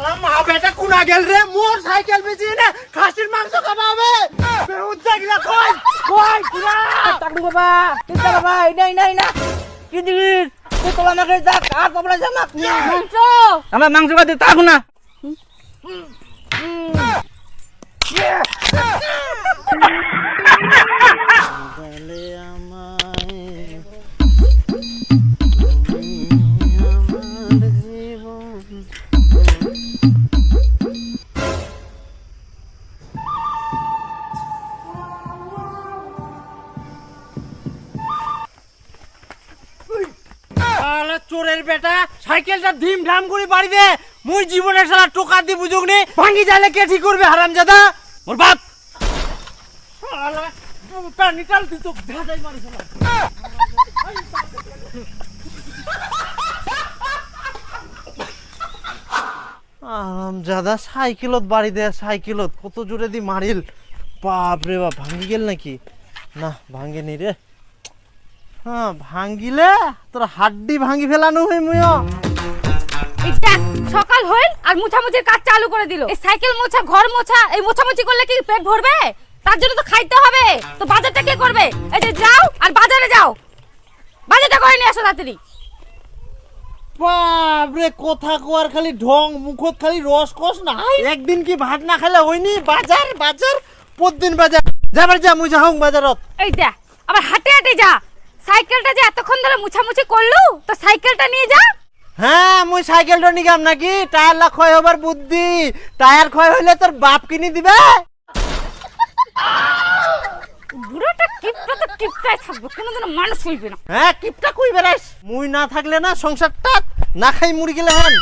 শালা মা বেটা কোনা গেল রে মোর সাইকেল বেচি না খাসির মাংস খাবা হবে বেহুদ জাগিলা কই পুরা টাকলু বাবা চিন্তা বাবা এই না কি দিস তুই তো আমাকে যা আর তোমরা জামা মাংস আমার মাংস কাটে তাকু না শালা চোরের বেটা সাইকেলটা ধিম ধাম করে বাড়ি দে মুই জীবনের শালা টোকা দি বুঝুক নি ভাঙি যালে কে ঠিক করবে হারামজাদা মোর বাপ শালা পানি টাল তুই তো ধাঁধাই মারি শালা হারামজাদা সাইকেলত বাড়ি দে সাইকেলত কত জোরে দি মারিল বাপ রে বাপ ভাঙি গেল নাকি না ভাঙেনি রে হ্যাঁ ভাঙ্গিলে তোর হাড্ডি ভাঙি ফেলানো হই মুইও এটা সকাল হইল আর মোছামুছির কাজ চালু করে দিল এই সাইকেল মোছা ঘর মোছা এই মোছামুছি করলে কি পেট ভরবে তার জন্য তো খাইতে হবে তো বাজারটা কে করবে এই যে যাও আর বাজারে যাও বাজারটা করে নিয়ে আসো তাড়াতাড়ি বাপ রে কথা কোয়ার খালি ঢং মুখত খালি রস কস না একদিন কি ভাত না খাইলে হইনি বাজার বাজার প্রতিদিন বাজার যাবার যা মুই যাও বাজারত এই দেখ আবার হাঁটে হাঁটে যা সাইকেলটা যে এতক্ষণ ধরে মুছামুছি করলু তো সাইকেলটা নিয়ে যা হ্যাঁ মুই সাইকেলটা নিগাম নাকি টায়ার লা ক্ষয় হবার বুদ্ধি টায়ার ক্ষয় হইলে তোর বাপ কিনে দিবে বুড়োটা টিপটা তো টিপটাই থাকবে কোনোদিনও মানুষ হইবে না হ্যাঁ কিপটা কই বেরাইস মুই না থাকলে না সংসারটা না খাই মুড়ি গেলে হেন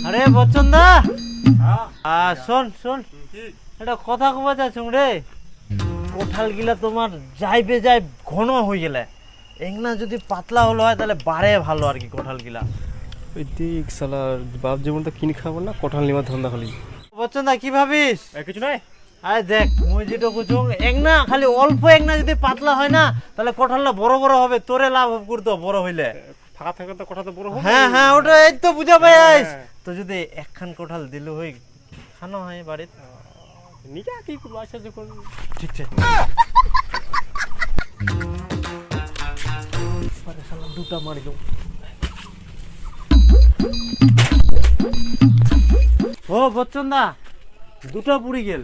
আরে বচ্চন দা শোন শোন এটা কথা কবা যাচ্ছুম রে কোঠাল গিলা তোমার যাইবে যাই ঘন হয়ে গেলে এংনা যদি পাতলা হলো হয় তাহলে বাড়ে ভালো আর কি কোঠাল গিলা ওই দেখ শালা বাপ যেমন তো কিনে খাবো না কঠাল নিমা ধান্দা খালি বচ্চন দা কি ভাবিস কিছু নাই আরে দেখ মুই যেটা কুচুং একনা খালি অল্প একনা যদি পাতলা হয় না তাহলে কোঠালটা বড় বড় হবে তোরে লাভ করতো বড় হইলে ফাঁকা থাকলে তো কথা তো বড় হবে হ্যাঁ হ্যাঁ ওটা এই তো বুঝা পাই আইস তো যদি একখান কোঠাল দিল হই খানো হয় বাড়িত নিজে কি করবো আশা যখন ঠিক আছে আরে শালা দুটা মারি দাও ও বচ্চন দা দুটো পুরি গেল